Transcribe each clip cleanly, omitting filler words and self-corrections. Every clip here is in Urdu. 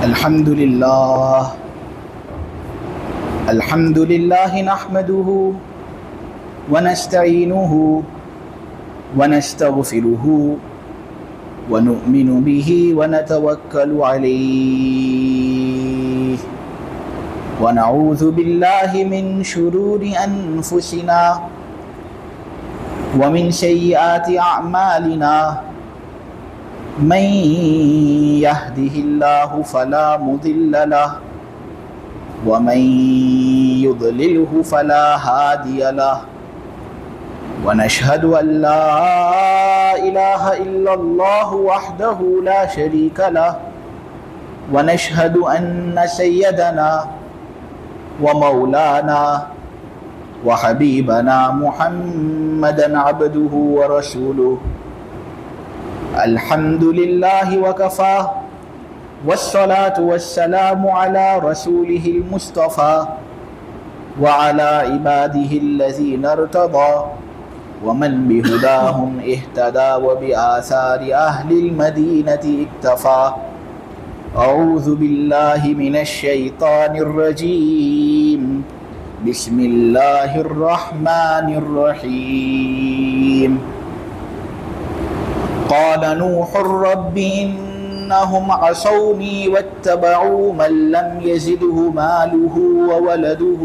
الحمد لله نحمده ونستعينه ونستغفره ونؤمن به ونتوكل عليه ونعوذ بالله من شرور أنفسنا ومن سيئات أعمالنا من يهده الله فلا مضل له ومن يضلله فلا هادي له ونشهد أن لا إله إلا الله وحده لا شريك له ونشهد أن سيدنا ومولانا وحبيبنا محمدا عبده ورسوله الحمد لله وكفى والصلاة والسلام على رسوله المصطفى وعلى عباده الذين ارتضى ومن بهداهم اهتدى وبآثار أهل المدينة اكتفى أعوذ بالله من الشيطان الرجيم بسم الله الرحمن الرحيم قال نوح رب إنهم عصوني واتبعوا من لم يزده ماله وولده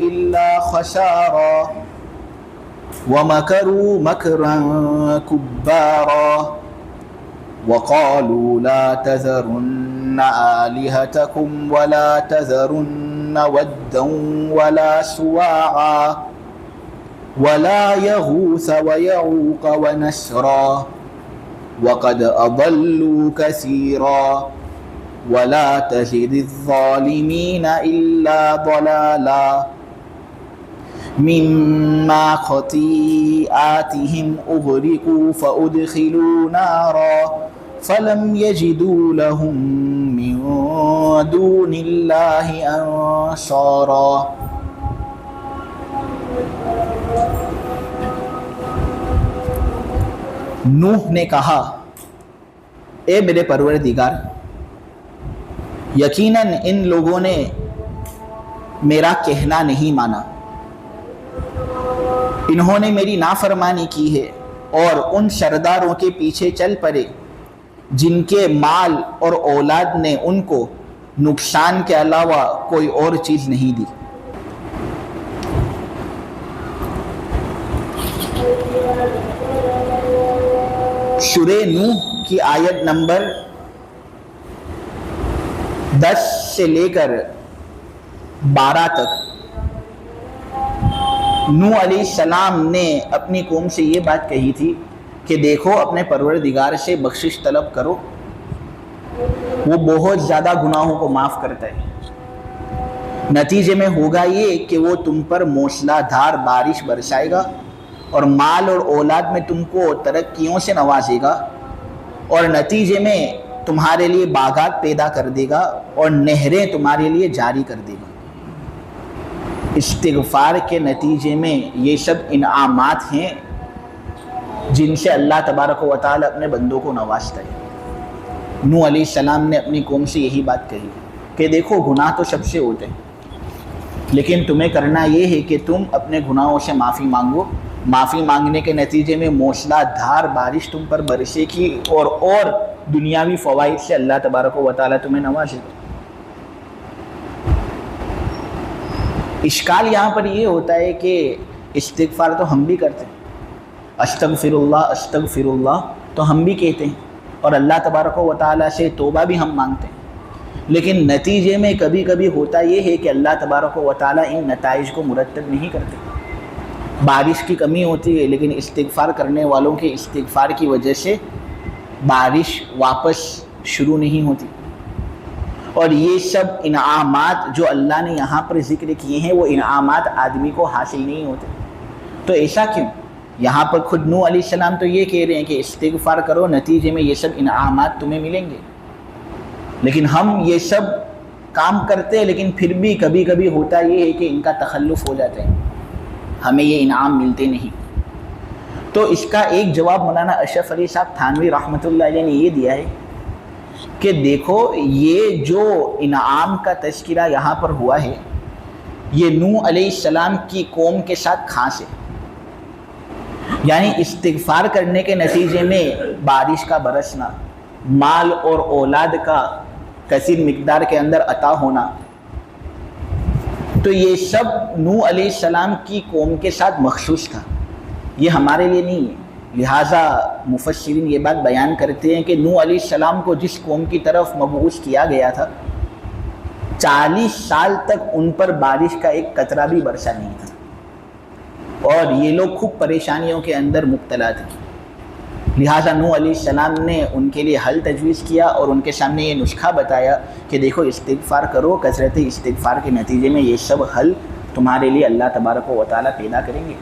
إلا خسارا ومكروا مكرا كبارا وقالوا لا تذرن آلهتكم ولا تذرن ودا ولا سواعا ولا يغوث ويعوق ونسرا وقد أضلوا كثيرا ولا تزد الظالمين إلا ضلالا مما خطيئاتهم أغرقوا فأدخلوا نارا فلم يجدوا لهم من دون الله أنصارا نوح نے کہا اے میرے پروردگار یقیناً ان لوگوں نے میرا کہنا نہیں مانا، انہوں نے میری نافرمانی کی ہے اور ان سرداروں کے پیچھے چل پڑے جن کے مال اور اولاد نے ان کو نقصان کے علاوہ کوئی اور چیز نہیں دی۔ سورہ نوح کی آیت نمبر 10 سے لے کر 12 تک نوح علیہ السلام نے اپنی قوم سے یہ بات کہی تھی کہ دیکھو اپنے پروردگار سے بخشش طلب کرو، وہ بہت زیادہ گناہوں کو معاف کرتا ہے، نتیجے میں ہوگا یہ کہ وہ تم پر موسلا دھار بارش برسائے گا اور مال اور اولاد میں تم کو ترقیوں سے نوازے گا اور نتیجے میں تمہارے لیے باغات پیدا کر دے گا اور نہریں تمہارے لیے جاری کر دے گا۔ استغفار کے نتیجے میں یہ سب انعامات ہیں جن سے اللہ تبارک و تعالی اپنے بندوں کو نوازتا ہے۔ نوح علیہ السلام نے اپنی قوم سے یہی بات کہی کہ دیکھو گناہ تو سب سے ہوتے ہیں، لیکن تمہیں کرنا یہ ہے کہ تم اپنے گناہوں سے معافی مانگو، معافی مانگنے کے نتیجے میں موسلا دھار بارش تم پر برسے گی اور دنیاوی فوائد سے اللہ تبارک و تعالی تمہیں نوازے گا۔ اشکال یہاں پر یہ ہوتا ہے کہ استغفار تو ہم بھی کرتے ہیں، استغفر اللہ تو ہم بھی کہتے ہیں اور اللہ تبارک و تعالی سے توبہ بھی ہم مانگتے ہیں، لیکن نتیجے میں کبھی کبھی ہوتا یہ ہے کہ اللہ تبارک و تعالی ان نتائج کو مرتب نہیں کرتے۔ بارش کی کمی ہوتی ہے لیکن استغفار کرنے والوں کے استغفار کی وجہ سے بارش واپس شروع نہیں ہوتی، اور یہ سب انعامات جو اللہ نے یہاں پر ذکر کیے ہیں وہ انعامات آدمی کو حاصل نہیں ہوتے۔ تو ایسا کیوں؟ یہاں پر خود نوح علیہ السلام تو یہ کہہ رہے ہیں کہ استغفار کرو، نتیجے میں یہ سب انعامات تمہیں ملیں گے، لیکن ہم یہ سب کام کرتے ہیں لیکن پھر بھی کبھی کبھی ہوتا یہ ہے کہ ان کا تخلف ہو جاتا ہے، ہمیں یہ انعام ملتے نہیں۔ تو اس کا ایک جواب مولانا اشرف علی صاحب تھانوی رحمۃ اللہ علیہ نے یہ دیا ہے کہ دیکھو یہ جو انعام کا تذکرہ یہاں پر ہوا ہے یہ نوح علیہ السلام کی قوم کے ساتھ خاص ہے، یعنی استغفار کرنے کے نتیجے میں بارش کا برسنا، مال اور اولاد کا کثیر مقدار کے اندر عطا ہونا، تو یہ سب نوح علیہ السلام کی قوم کے ساتھ مخصوص تھا، یہ ہمارے لیے نہیں ہے۔ لہٰذا مفسرین یہ بات بیان کرتے ہیں کہ نوح علیہ السلام کو جس قوم کی طرف مبعوث کیا گیا تھا 40 سال تک ان پر بارش کا ایک قطرہ بھی برسا نہیں تھا، اور یہ لوگ خوب پریشانیوں کے اندر مبتلا تھے۔ لہٰذا نوح علیہ السلام نے ان کے لیے حل تجویز کیا اور ان کے سامنے یہ نسخہ بتایا کہ دیکھو استغفار کرو، کثرت استغفار کے نتیجے میں یہ سب حل تمہارے لیے اللہ تبارک و تعالیٰ پیدا کریں گے۔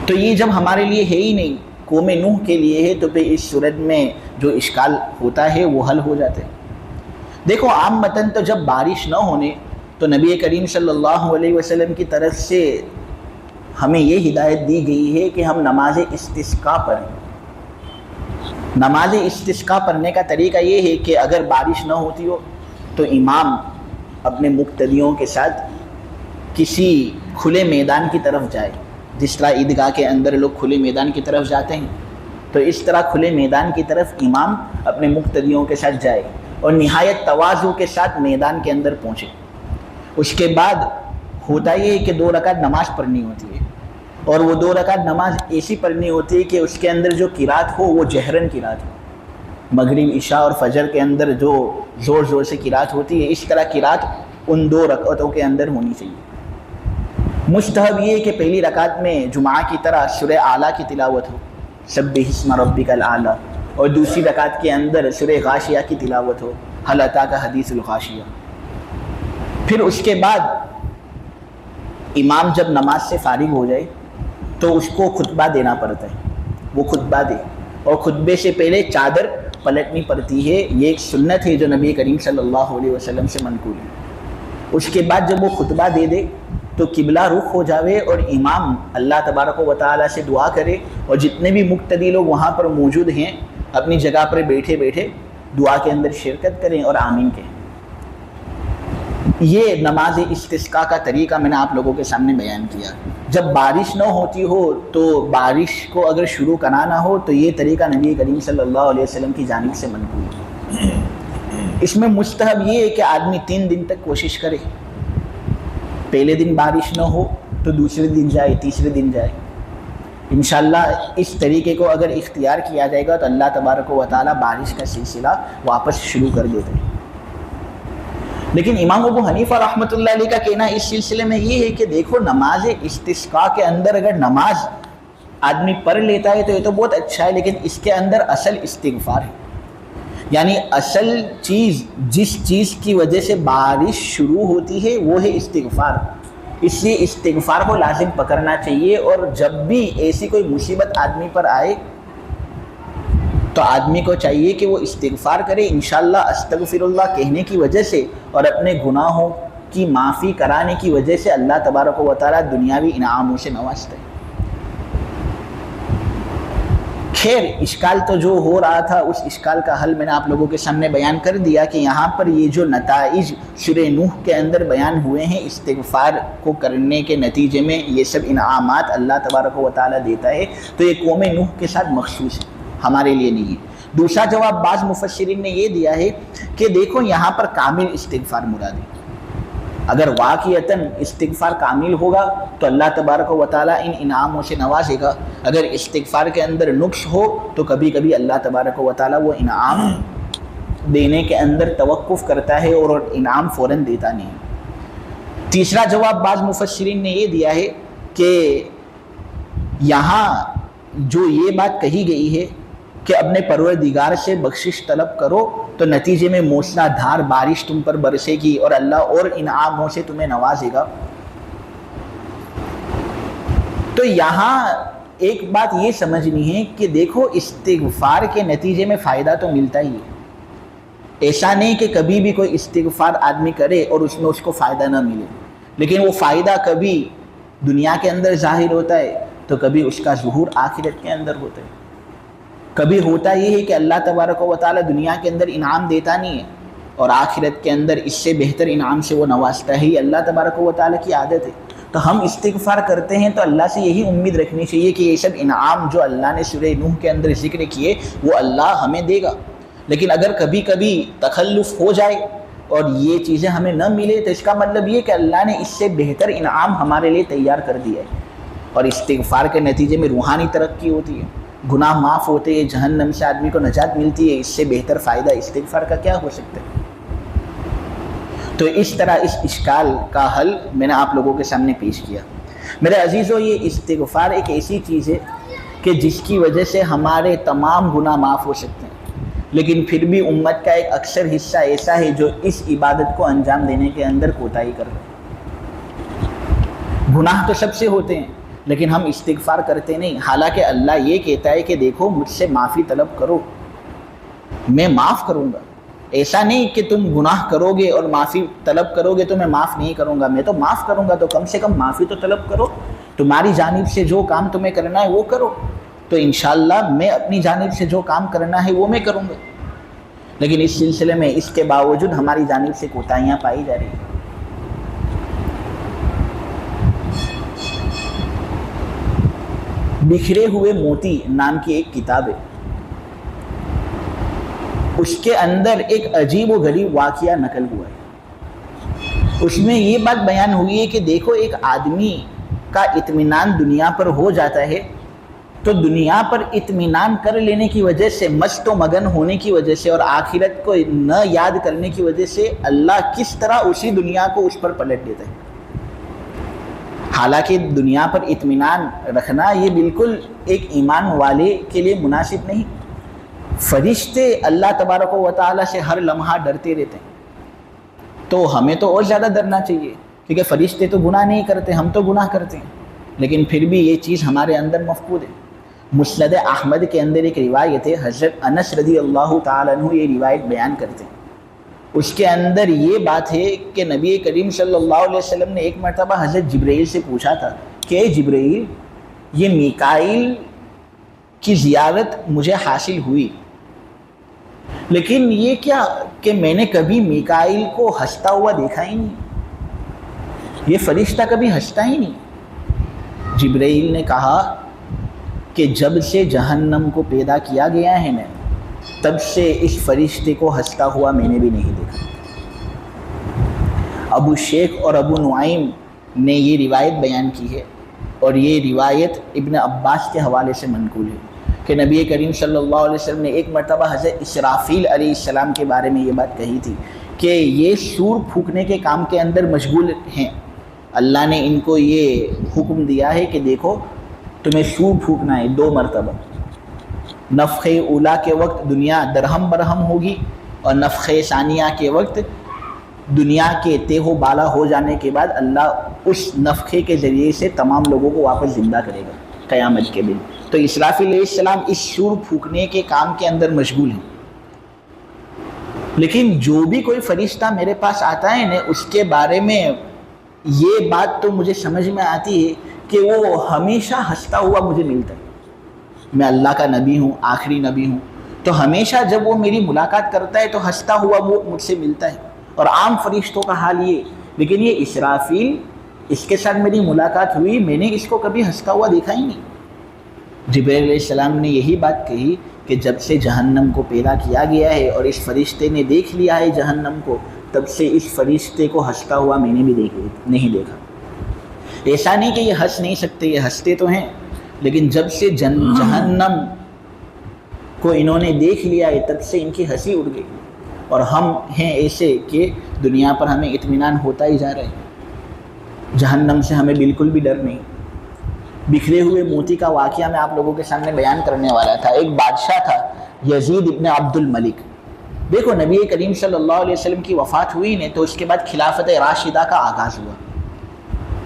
تو یہ جب ہمارے لیے ہے ہی نہیں، قوم نوح کے لیے ہے، تو پھر اس صورت میں جو اشکال ہوتا ہے وہ حل ہو جاتے ہیں۔ دیکھو عامتاً تو جب بارش نہ ہونے تو نبی کریم صلی اللہ علیہ وسلم کی طرف سے ہمیں یہ ہدایت دی گئی ہے کہ ہم نماز استسقاء پڑھیں۔ نماز استسقاء پڑھنے کا طریقہ یہ ہے کہ اگر بارش نہ ہوتی ہو تو امام اپنے مقتدیوں کے ساتھ کسی کھلے میدان کی طرف جائے، جس طرح عیدگاہ کے اندر لوگ کھلے میدان کی طرف جاتے ہیں، تو اس طرح کھلے میدان کی طرف امام اپنے مقتدیوں کے ساتھ جائے اور نہایت تواضع کے ساتھ میدان کے اندر پہنچے۔ اس کے بعد ہوتا یہ ہے کہ 2 رکعت نماز پڑھنی ہوتی ہے، اور وہ 2 رکعت نماز ایسی پڑھنی ہوتی ہے کہ اس کے اندر جو قرات ہو وہ جہرن قرات ہو۔ مغرب، عشاء اور فجر کے اندر جو زور زور سے قرات ہوتی ہے، اس طرح قرات ان 2 رکعتوں کے اندر ہونی چاہیے۔ مستحب یہ ہے کہ پہلی رکعت میں جمعہ کی طرح سورہ اعلیٰ کی تلاوت ہو، سبح اسم ربک الاعلیٰ، اور دوسری رکعت کے اندر سورہ غاشیہ کی تلاوت ہو، هل اتاک حدیث الغاشیہ۔ پھر اس کے بعد امام جب نماز سے فارغ ہو جائے تو اس کو خطبہ دینا پڑتا ہے، وہ خطبہ دے، اور خطبے سے پہلے چادر پلٹنی پڑتی ہے، یہ ایک سنت ہے جو نبی کریم صلی اللہ علیہ وسلم سے منقول ہے۔ اس کے بعد جب وہ خطبہ دے تو قبلہ رخ ہو جاوے اور امام اللہ تبارک و تعالیٰ سے دعا کرے، اور جتنے بھی مقتدی لوگ وہاں پر موجود ہیں اپنی جگہ پر بیٹھے بیٹھے دعا کے اندر شرکت کریں اور آمین کہیں۔ یہ نماز استسقاء کا طریقہ میں نے آپ لوگوں کے سامنے بیان کیا۔ جب بارش نہ ہوتی ہو تو بارش کو اگر شروع کرانا ہو تو یہ طریقہ نبی کریم صلی اللہ علیہ وسلم کی جانب سے منقول ہے۔ اس میں مستحب یہ ہے کہ آدمی 3 دن تک کوشش کرے، پہلے دن بارش نہ ہو تو دوسرے دن جائے، تیسرے دن جائے۔ انشاءاللہ اس طریقے کو اگر اختیار کیا جائے گا تو اللہ تبارک و تعالیٰ بارش کا سلسلہ واپس شروع کر دیتے ہیں۔ لیکن امام ابو حنیفہ رحمۃ اللہ علیہ کا کہنا اس سلسلے میں یہ ہے کہ دیکھو نماز استسقاء کے اندر اگر نماز آدمی پڑھ لیتا ہے تو یہ تو بہت اچھا ہے، لیکن اس کے اندر اصل استغفار ہے، یعنی اصل چیز جس چیز کی وجہ سے بارش شروع ہوتی ہے وہ ہے استغفار۔ اس لیے استغفار کو لازم پکڑنا چاہیے، اور جب بھی ایسی کوئی مصیبت آدمی پر آئے تو آدمی کو چاہیے کہ وہ استغفار کرے، انشاءاللہ استغفر اللہ کہنے کی وجہ سے اور اپنے گناہوں کی معافی کرانے کی وجہ سے اللہ تبارک و تعالیٰ دنیاوی انعاموں سے نوازتا ہے۔ خیر، اشکال تو جو ہو رہا تھا اس اشکال کا حل میں نے آپ لوگوں کے سامنے بیان کر دیا کہ یہاں پر یہ جو نتائج سورہ نوح کے اندر بیان ہوئے ہیں استغفار کو کرنے کے نتیجے میں یہ سب انعامات اللہ تبارک و تعالیٰ دیتا ہے، تو یہ قوم نوح کے ساتھ مخصوص ہے، ہمارے لیے نہیں ہے۔ دوسرا جواب بعض مفسرین نے یہ دیا ہے کہ دیکھو یہاں پر کامل استغفار مراد ہے، اگر واقعتاً استغفار کامل ہوگا تو اللہ تبارک و تعالیٰ ان انعاموں سے نوازے گا، اگر استغفار کے اندر نقص ہو تو کبھی کبھی اللہ تبارک و تعالیٰ وہ انعام دینے کے اندر توقف کرتا ہے اور انعام فوراً دیتا نہیں۔ تیسرا جواب بعض مفسرین نے یہ دیا ہے کہ یہاں جو یہ بات کہی گئی ہے کہ اپنے پروردگار سے بخشش طلب کرو تو نتیجے میں موسلا دھار بارش تم پر برسے گی اور اللہ اور انعاموں سے تمہیں نوازے گا، تو یہاں ایک بات یہ سمجھنی ہے کہ دیکھو استغفار کے نتیجے میں فائدہ تو ملتا ہی ہے، ایسا نہیں کہ کبھی بھی کوئی استغفار آدمی کرے اور اس میں اس کو فائدہ نہ ملے، لیکن وہ فائدہ کبھی دنیا کے اندر ظاہر ہوتا ہے تو کبھی اس کا ظہور آخرت کے اندر ہوتا ہے۔ کبھی ہوتا یہ ہے کہ اللہ تبارک و تعالی دنیا کے اندر انعام دیتا نہیں ہے اور آخرت کے اندر اس سے بہتر انعام سے وہ نوازتا ہے، یہ اللہ تبارک و تعالی کی عادت ہے۔ تو ہم استغفار کرتے ہیں تو اللہ سے یہی امید رکھنی چاہیے کہ یہ سب انعام جو اللہ نے سورہ نوح کے اندر ذکر کیے وہ اللہ ہمیں دے گا۔ لیکن اگر کبھی کبھی تخلف ہو جائے اور یہ چیزیں ہمیں نہ ملے تو اس کا مطلب یہ کہ اللہ نے اس سے بہتر انعام ہمارے لیے تیار کر دیا ہے، اور استغفار کے نتیجے میں روحانی ترقی ہوتی ہے، گناہ معاف ہوتے ہیں، جہنم سے آدمی کو نجات ملتی ہے۔ اس سے بہتر فائدہ استغفار کا کیا ہو سکتا ہے؟ تو اس طرح اس اشکال کا حل میں نے آپ لوگوں کے سامنے پیش کیا۔ میرے عزیزو، یہ استغفار ایک ایسی چیز ہے کہ جس کی وجہ سے ہمارے تمام گناہ معاف ہو سکتے ہیں، لیکن پھر بھی امت کا ایک اکثر حصہ ایسا ہے جو اس عبادت کو انجام دینے کے اندر کوتاہی کر رہے ہیں۔ گناہ تو سب سے ہوتے ہیں لیکن ہم استغفار کرتے نہیں، حالانکہ اللہ یہ کہتا ہے کہ دیکھو مجھ سے معافی طلب کرو، میں معاف کروں گا۔ ایسا نہیں کہ تم گناہ کرو گے اور معافی طلب کرو گے تو میں معاف نہیں کروں گا، میں تو معاف کروں گا، تو کم سے کم معافی تو طلب کرو، تمہاری جانب سے جو کام تمہیں کرنا ہے وہ کرو، تو انشاءاللہ میں اپنی جانب سے جو کام کرنا ہے وہ میں کروں گا۔ لیکن اس سلسلے میں اس کے باوجود ہماری جانب سے کوتاہیاں پائی جا رہی ہیں۔ بکھرے ہوئے موتی نام کی ایک کتاب ہے، اس کے اندر ایک عجیب و غریب واقعہ نقل ہوا ہے۔ اس میں یہ بات بیان ہوئی ہے کہ دیکھو ایک آدمی کا اطمینان دنیا پر ہو جاتا ہے تو دنیا پر اطمینان کر لینے کی وجہ سے، مست و مگن ہونے کی وجہ سے اور آخرت کو نہ یاد کرنے کی وجہ سے اللہ کس طرح اسی دنیا کو اس پر پلٹ دیتا ہے۔ حالانکہ دنیا پر اطمینان رکھنا یہ بالکل ایک ایمان والے کے لیے مناسب نہیں۔ فرشتے اللہ تبارک و تعالیٰ سے ہر لمحہ ڈرتے رہتے ہیں، تو ہمیں تو اور زیادہ ڈرنا چاہیے، کیونکہ فرشتے تو گناہ نہیں کرتے، ہم تو گناہ کرتے ہیں، لیکن پھر بھی یہ چیز ہمارے اندر مفقود ہے۔ مسند احمد کے اندر ایک روایت ہے، حضرت انس رضی اللہ تعالیٰ عنہ یہ روایت بیان کرتے ہیں۔ اس کے اندر یہ بات ہے کہ نبی کریم صلی اللہ علیہ وسلم نے ایک مرتبہ حضرت جبرائیل سے پوچھا تھا کہ اے جبرائیل، یہ میکائیل کی زیارت مجھے حاصل ہوئی، لیکن یہ کیا کہ میں نے کبھی میکائیل کو ہنستا ہوا دیکھا ہی نہیں، یہ فرشتہ کبھی ہنستا ہی نہیں۔ جبرائیل نے کہا کہ جب سے جہنم کو پیدا کیا گیا ہے نا، تب سے اس فرشتے کو ہنستا ہوا میں نے بھی نہیں دیکھا۔ ابو شیخ اور ابو نعیم نے یہ روایت بیان کی ہے، اور یہ روایت ابن عباس کے حوالے سے منقول ہے کہ نبی کریم صلی اللہ علیہ وسلم نے ایک مرتبہ حضرت اسرافیل علیہ السلام کے بارے میں یہ بات کہی تھی کہ یہ سور پھونکنے کے کام کے اندر مشغول ہیں، اللہ نے ان کو یہ حکم دیا ہے کہ دیکھو تمہیں سور پھونکنا ہے 2 مرتبہ۔ نفخ اولا کے وقت دنیا درہم برہم ہوگی، اور نفخ ثانیہ کے وقت دنیا کے تیہ و بالا ہو جانے کے بعد اللہ اس نفخے کے ذریعے سے تمام لوگوں کو واپس زندہ کرے گا قیامت کے دن۔ تو اسرافیل علیہ السلام اس سور پھونکنے کے کام کے اندر مشغول ہیں، لیکن جو بھی کوئی فرشتہ میرے پاس آتا ہے نا، اس کے بارے میں یہ بات تو مجھے سمجھ میں آتی ہے کہ وہ ہمیشہ ہنستا ہوا مجھے ملتا ہے۔ میں اللہ کا نبی ہوں، آخری نبی ہوں، تو ہمیشہ جب وہ میری ملاقات کرتا ہے تو ہنستا ہوا وہ مجھ سے ملتا ہے۔ اور عام فرشتوں کا حال یہ، لیکن یہ اسرافیل، اس کے ساتھ میری ملاقات ہوئی، میں نے اس کو کبھی ہنستا ہوا دیکھا ہی نہیں۔ جبرائیل علیہ السلام نے یہی بات کہی کہ جب سے جہنم کو پیدا کیا گیا ہے اور اس فرشتے نے دیکھ لیا ہے جہنم کو، تب سے اس فرشتے کو ہنستا ہوا میں نے بھی نہیں دیکھا۔ ایسا نہیں کہ یہ ہنس نہیں سکتے، یہ ہنستے تو ہیں، لیکن جب سے جہنم کو انہوں نے دیکھ لیا ہے تب سے ان کی ہنسی اڑ گئی۔ اور ہم ہیں ایسے کہ دنیا پر ہمیں اطمینان ہوتا ہی جا رہا ہے، جہنم سے ہمیں بالکل بھی ڈر نہیں۔ بکھرے ہوئے موتی کا واقعہ میں آپ لوگوں کے سامنے بیان کرنے والا تھا۔ ایک بادشاہ تھا یزید ابن عبد الملک۔ دیکھو نبی کریم صلی اللہ علیہ وسلم کی وفات ہوئی نے تو اس کے بعد خلافت راشدہ کا آغاز ہوا۔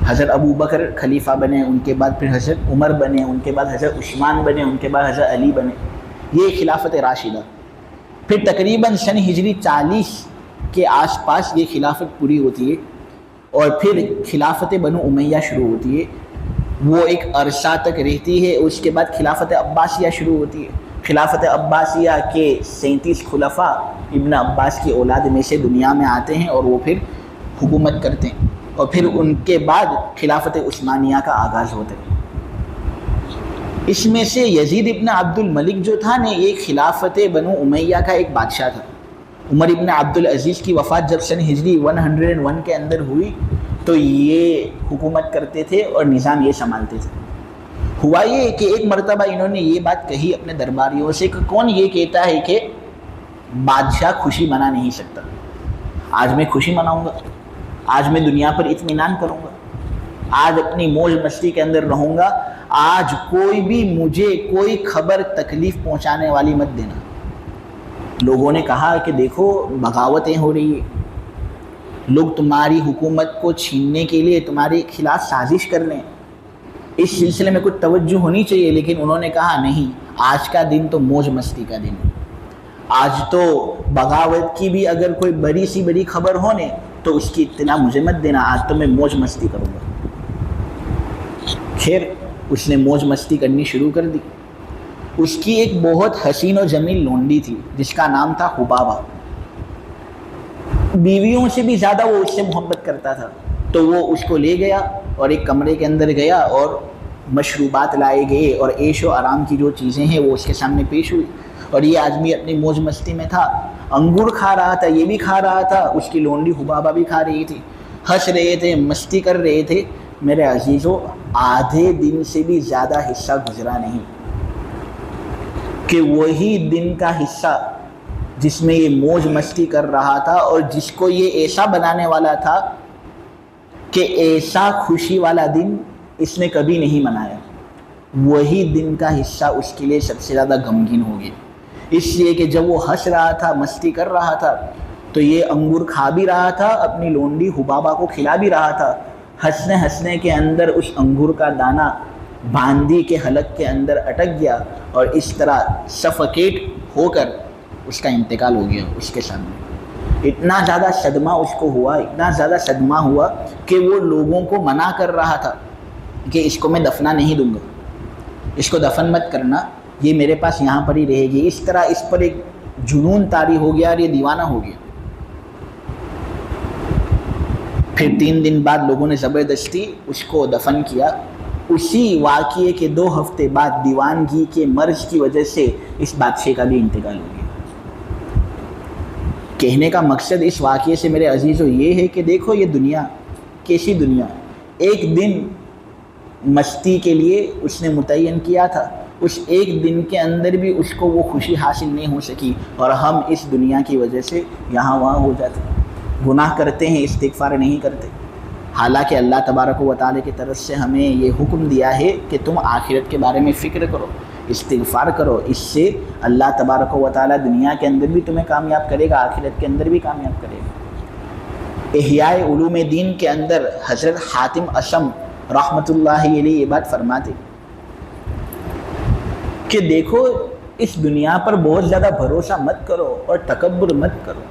حضرت ابو بکر خلیفہ بنے، ان کے بعد پھر حضرت عمر بنے، ان کے بعد حضرت عثمان بنے، ان کے بعد حضرت علی بنے، یہ خلافت راشدہ۔ پھر تقریباً سن ہجری 40 کے آس پاس یہ خلافت پوری ہوتی ہے، اور پھر خلافت بنو امیہ شروع ہوتی ہے، وہ ایک عرصہ تک رہتی ہے، اس کے بعد خلافت عباسیہ شروع ہوتی ہے، خلافت عباسیہ کے 37 خلفاء ابن عباس کی اولاد میں سے دنیا میں آتے ہیں اور وہ پھر حکومت کرتے ہیں، اور پھر ان کے بعد خلافت عثمانیہ کا آغاز ہوتا ہے۔ اس میں سے یزید ابن عبد الملک جو تھا نا، یہ خلافت بنو امیہ کا ایک بادشاہ تھا۔ عمر ابن عبد العزیز کی وفات جب سن ہجری 101 کے اندر ہوئی تو یہ حکومت کرتے تھے اور نظام یہ سنبھالتے تھے۔ ہوا یہ کہ ایک مرتبہ انہوں نے یہ بات کہی اپنے درباریوں سے کہ کون یہ کہتا ہے کہ بادشاہ خوشی منا نہیں سکتا؟ آج میں خوشی مناؤں گا، آج میں دنیا پر اطمینان کروں گا، آج اپنی موج مستی کے اندر رہوں گا، آج کوئی بھی مجھے کوئی خبر تکلیف پہنچانے والی مت دینا۔ لوگوں نے کہا کہ دیکھو بغاوتیں ہو رہی ہیں، لوگ تمہاری حکومت کو چھیننے کے لیے تمہارے خلاف سازش کر رہے ہیں، اس سلسلے میں کچھ توجہ ہونی چاہیے۔ لیکن انہوں نے کہا نہیں، آج کا دن تو موج مستی کا دن ہے، آج تو بغاوت کی بھی اگر کوئی بڑی سی بڑی خبر ہونے تو اس کی اطلاع مجھے مت دینا، آج تو میں موج مستی کروں گا۔ خیر اس نے موج مستی کرنی شروع کر دی۔ اس کی ایک بہت حسین و جمیل لونڈی تھی جس کا نام تھا حبابہ۔ بیویوں سے بھی زیادہ وہ اس سے محبت کرتا تھا، تو وہ اس کو لے گیا اور ایک کمرے کے اندر گیا اور مشروبات لائے گئے اور عیش و آرام کی جو چیزیں ہیں وہ اس کے سامنے پیش ہوئی، اور یہ آدمی اپنی موج مستی میں تھا، انگور کھا رہا تھا، یہ بھی کھا رہا تھا، اس کی لونڈی حبابہ بھی کھا رہی تھی، ہنس رہے تھے، مستی کر رہے تھے۔ میرے عزیزو، آدھے دن سے بھی زیادہ حصہ گزرا نہیں کہ وہی دن کا حصہ جس میں یہ موج مستی کر رہا تھا اور جس کو یہ ایسا بنانے والا تھا کہ ایسا خوشی والا دن اس نے کبھی نہیں منایا، وہی دن کا حصہ اس کے لیے سب سے زیادہ غمگین ہو گیا۔ اس لیے کہ جب وہ ہنس رہا تھا، مستی کر رہا تھا، تو یہ انگور کھا بھی رہا تھا، اپنی لونڈی حبابہ کو کھلا بھی رہا تھا۔ ہنسنے ہنسنے کے اندر اس انگور کا دانہ باندی کے حلق کے اندر اٹک گیا اور اس طرح سفکیٹ ہو کر اس کا انتقال ہو گیا اس کے سامنے۔ اتنا زیادہ صدمہ اس کو ہوا، اتنا زیادہ صدمہ ہوا کہ وہ لوگوں کو منع کر رہا تھا کہ اس کو میں دفنا نہیں دوں گا، اس کو دفن مت کرنا، یہ میرے پاس یہاں پر ہی رہے گی۔ اس طرح اس پر ایک جنون طاری ہو گیا اور یہ دیوانہ ہو گیا۔ پھر 3 دن بعد لوگوں نے زبردستی اس کو دفن کیا۔ اسی واقعے کے 2 ہفتے بعد دیوانگی کے مرض کی وجہ سے اس بادشاہ کا بھی انتقال ہو گیا۔ کہنے کا مقصد اس واقعے سے میرے عزیزو یہ ہے کہ دیکھو یہ دنیا کیسی دنیا، ایک دن مستی کے لیے اس نے متعین کیا تھا، اس ایک دن کے اندر بھی اس کو وہ خوشی حاصل نہیں ہو سکی، اور ہم اس دنیا کی وجہ سے یہاں وہاں ہو جاتے، گناہ کرتے ہیں، استغفار نہیں کرتے۔ حالانکہ اللہ تبارک و تعالی کی طرف سے ہمیں یہ حکم دیا ہے کہ تم آخرت کے بارے میں فکر کرو، استغفار کرو، اس سے اللہ تبارک و تعالی دنیا کے اندر بھی تمہیں کامیاب کرے گا، آخرت کے اندر بھی کامیاب کرے گا۔ احیاء علوم دین کے اندر حضرت حاتم اصم رحمۃ اللہ علیہ یہ بات فرماتے کہ دیکھو اس دنیا پر بہت زیادہ بھروسہ مت کرو اور تکبر مت کرو۔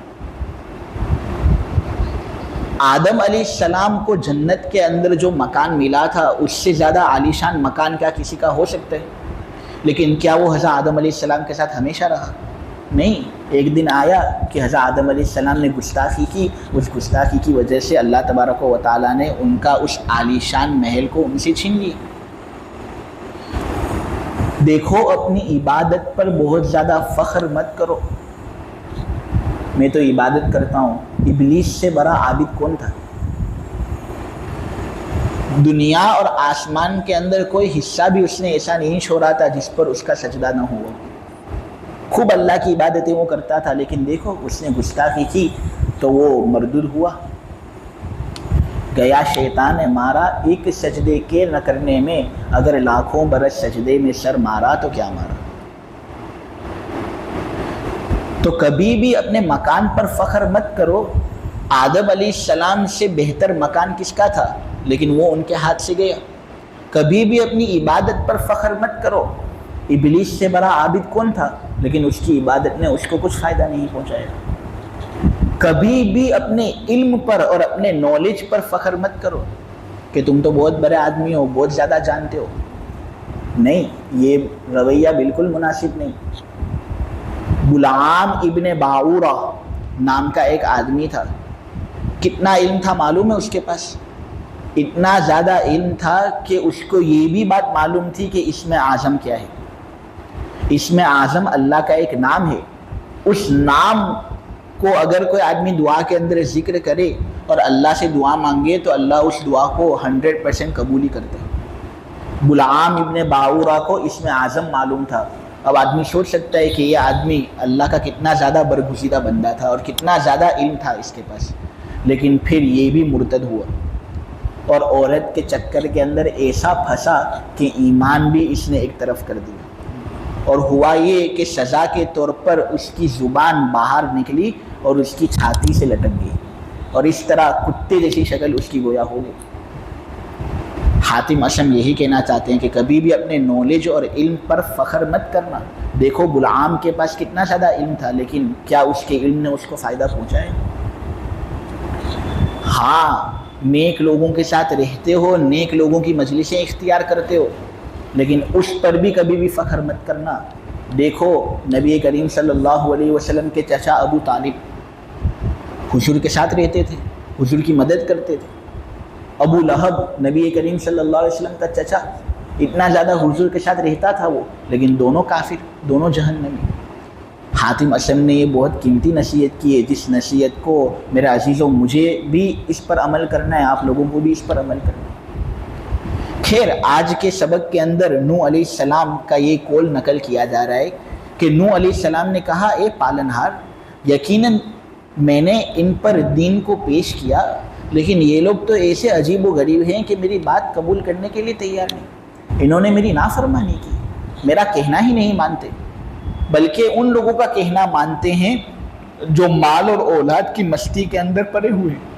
آدم علیہ السلام کو جنت کے اندر جو مکان ملا تھا اس سے زیادہ عالیشان مکان کیا کسی کا ہو سکتا ہے؟ لیکن کیا وہ حضرت آدم علیہ السلام کے ساتھ ہمیشہ رہا؟ نہیں، ایک دن آیا کہ حضرت آدم علیہ السلام نے گستاخی کی، اس گستاخی کی وجہ سے اللہ تبارک و تعالیٰ نے ان کا اس عالیشان محل کو ان سے چھین لیا۔ دیکھو اپنی عبادت پر بہت زیادہ فخر مت کرو۔ میں تو عبادت کرتا ہوں، ابلیس سے بڑا عابد کون تھا؟ دنیا اور آسمان کے اندر کوئی حصہ بھی اس نے ایسا نہیں چھوڑا تھا جس پر اس کا سجدہ نہ ہوا۔ خوب اللہ کی عبادتیں وہ کرتا تھا، لیکن دیکھو اس نے گستاخی کی تو وہ مردود ہوا، گیا شیطان نے مارا ایک سجدے کے نہ کرنے میں، اگر لاکھوں برس سجدے میں سر مارا تو کیا مارا۔ تو کبھی بھی اپنے مکان پر فخر مت کرو۔ آدم علیہ السلام سے بہتر مکان کس کا تھا، لیکن وہ ان کے ہاتھ سے گیا۔ کبھی بھی اپنی عبادت پر فخر مت کرو۔ ابلیس سے بڑا عابد کون تھا، لیکن اس کی عبادت نے اس کو کچھ فائدہ نہیں پہنچایا۔ کبھی بھی اپنے علم پر اور اپنے نالج پر فخر مت کرو کہ تم تو بہت بڑے آدمی ہو، بہت زیادہ جانتے ہو۔ نہیں، یہ رویہ بالکل مناسب نہیں۔ غلام ابن باورہ نام کا ایک آدمی تھا. کتنا علم تھا معلوم ہے اس کے پاس؟ اتنا زیادہ علم تھا کہ اس کو یہ بھی بات معلوم تھی کہ اسم اعظم کیا ہے. اسم اعظم اللہ کا ایک نام ہے. اس نام کو اگر کوئی آدمی دعا کے اندر ذکر کرے اور اللہ سے دعا مانگے تو اللہ اس دعا کو 100% قبول ہی کرتا ہے. غلام ابن باورہ کو اسم اعظم معلوم تھا. اب آدمی سوچ سکتا ہے کہ یہ آدمی اللہ کا کتنا زیادہ برگزیدہ بندہ تھا اور کتنا زیادہ علم تھا اس کے پاس. لیکن پھر یہ بھی مرتد ہوا اور عورت کے چکر کے اندر ایسا پھنسا کہ ایمان بھی اس نے ایک طرف کر دیا. اور ہوا یہ کہ سزا کے طور پر اس کی زبان باہر نکلی اور اس کی چھاتی سے لٹک گئی اور اس طرح کتے جیسی شکل اس کی گویا ہو گئی. حاتم اصم یہی کہنا چاہتے ہیں کہ کبھی بھی اپنے نالج اور علم پر فخر مت کرنا. دیکھو غلام کے پاس کتنا زیادہ علم تھا لیکن کیا اس کے علم نے اس کو فائدہ پہنچایا؟ ہاں، نیک لوگوں کے ساتھ رہتے ہو، نیک لوگوں کی مجلسیں اختیار کرتے ہو، لیکن اس پر بھی کبھی بھی فخر مت کرنا. دیکھو نبی کریم صلی اللہ علیہ وسلم کے چچا ابو طالب حضور کے ساتھ رہتے تھے، حضور کی مدد کرتے تھے. ابو لہب نبی کریم صلی اللہ علیہ وسلم کا چچا، اتنا زیادہ حضور کے ساتھ رہتا تھا وہ، لیکن دونوں کافر، دونوں جہنمی. حاتم اصم نے یہ بہت قیمتی نصیحت کی ہے، جس نصیحت کو میرے عزیزوں مجھے بھی اس پر عمل کرنا ہے، آپ لوگوں کو بھی اس پر عمل کرنا ہے. خیر، آج کے سبق کے اندر نوح علیہ السلام کا یہ قول نقل کیا جا رہا ہے کہ نوح علیہ السلام نے کہا، اے پالنہار، یقیناً میں نے ان پر دین کو پیش کیا، لیکن یہ لوگ تو ایسے عجیب و غریب ہیں کہ میری بات قبول کرنے کے لیے تیار نہیں. انہوں نے میری نافرمانی کی، میرا کہنا ہی نہیں مانتے، بلکہ ان لوگوں کا کہنا مانتے ہیں جو مال اور اولاد کی مستی کے اندر پڑے ہوئے ہیں.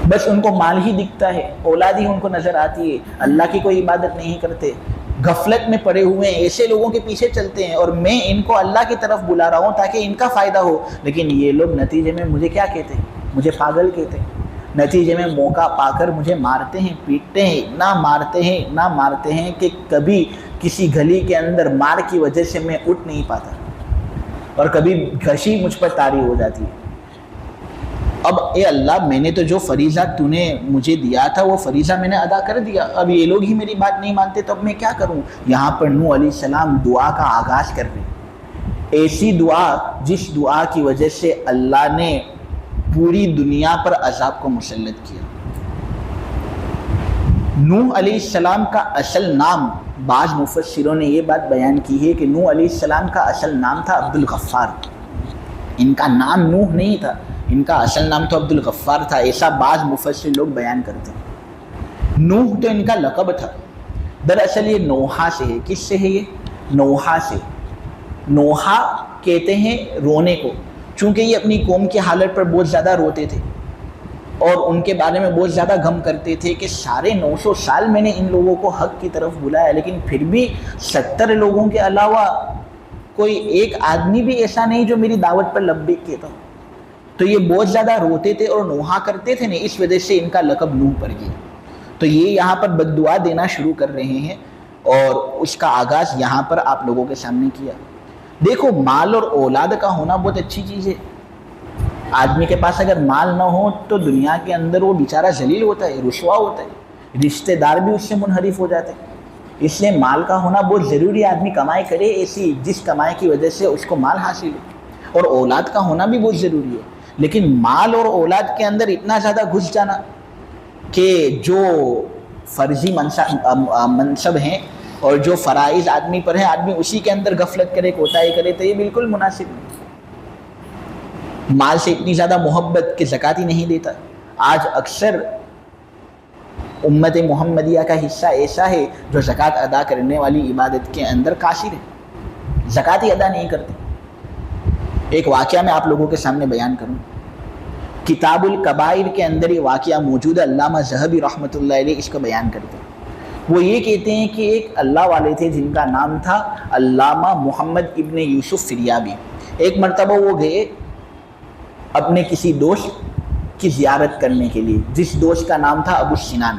بس ان کو مال ہی دکھتا ہے، اولاد ہی ان کو نظر آتی ہے، اللہ کی کوئی عبادت نہیں کرتے، غفلت میں پڑے ہوئے ہیں. ایسے لوگوں کے پیچھے چلتے ہیں اور میں ان کو اللہ کی طرف بلا رہا ہوں تاکہ ان کا فائدہ ہو، لیکن یہ لوگ نتیجے میں مجھے کیا کہتے ہیں؟ مجھے پاگل کہتے ہیں. نتیجے میں موقع پا کر مجھے مارتے ہیں، پیٹتے ہیں، اتنا مارتے ہیں کہ کبھی کسی گلی کے اندر مار کی وجہ سے میں اٹھ نہیں پاتا اور کبھی گھسی مجھ پر طاری ہو جاتی ہے. اب اے اللہ، میں نے تو جو فریضہ تو نے مجھے دیا تھا وہ فریضہ میں نے ادا کر دیا، اب یہ لوگ ہی میری بات نہیں مانتے تو اب میں کیا کروں؟ یہاں پر نوح علیہ السلام دعا کا آغاز کر رہے ہیں. ایسی دعا جس دعا کی وجہ سے اللہ نے پوری دنیا پر عذاب کو مسلط کیا. نوح علیہ السلام کا اصل نام، بعض مفسروں نے یہ بات بیان کی ہے کہ نوح علیہ السلام کا اصل نام تھا عبد الغفار. ان کا نام نوح نہیں تھا، ان کا اصل نام تو عبد الغفار تھا، ایسا بعض مفسر لوگ بیان کرتے ہیں. نوح تو ان کا لقب تھا. دراصل یہ نوحہ سے ہے. کس سے ہے یہ؟ نوحہ سے. نوحہ کہتے ہیں رونے کو، چونکہ یہ اپنی قوم کی حالت پر بہت زیادہ روتے تھے اور ان کے بارے میں بہت زیادہ غم کرتے تھے کہ 950 سال میں نے ان لوگوں کو حق کی طرف بلایا، لیکن پھر بھی 70 لوگوں کے علاوہ کوئی ایک آدمی بھی ایسا نہیں جو میری دعوت پر لبیک کہتا ہو. تو یہ بہت زیادہ روتے تھے اور نوحہ کرتے تھے نا، اس وجہ سے ان کا لقب نوح پڑ گیا. تو یہ یہاں پر بد دعا دینا شروع کر رہے ہیں اور اس کا آغاز یہاں پر آپ لوگوں کے سامنے کیا. دیکھو، مال اور اولاد کا ہونا بہت اچھی چیز ہے. آدمی کے پاس اگر مال نہ ہو تو دنیا کے اندر وہ بیچارہ ذلیل ہوتا ہے، رسوا ہوتا ہے، رشتہ دار بھی اس سے منحرف ہو جاتے ہیں. اس لیے مال کا ہونا بہت ضروری ہے. آدمی کمائی کرے ایسی جس کمائی کی وجہ سے اس کو مال حاصل ہو، اور اولاد کا ہونا بھی بہت ضروری ہے. لیکن مال اور اولاد کے اندر اتنا زیادہ گھس جانا کہ جو فرضی منصب ہیں اور جو فرائض آدمی پر ہیں، آدمی اسی کے اندر غفلت کرے، کوتاہی کرے، تو یہ بالکل مناسب نہیں. مال سے اتنی زیادہ محبت کہ زکوٰۃ ہی نہیں دیتا. آج اکثر امت محمدیہ کا حصہ ایسا ہے جو زکوٰۃ ادا کرنے والی عبادت کے اندر قاصر ہے، زکوٰۃ ہی ادا نہیں کرتے. ایک واقعہ میں آپ لوگوں کے سامنے بیان کروں. کتاب الکبائر کے اندر یہ واقعہ موجود ہے. علامہ ذہبی رحمۃ اللہ علیہ اس کو بیان کرتے ہیں. وہ یہ کہتے ہیں کہ ایک اللہ والے تھے جن کا نام تھا علامہ محمد ابن یوسف فریابی. ایک مرتبہ وہ گئے اپنے کسی دوست کی زیارت کرنے کے لیے، جس دوست کا نام تھا ابو سنان.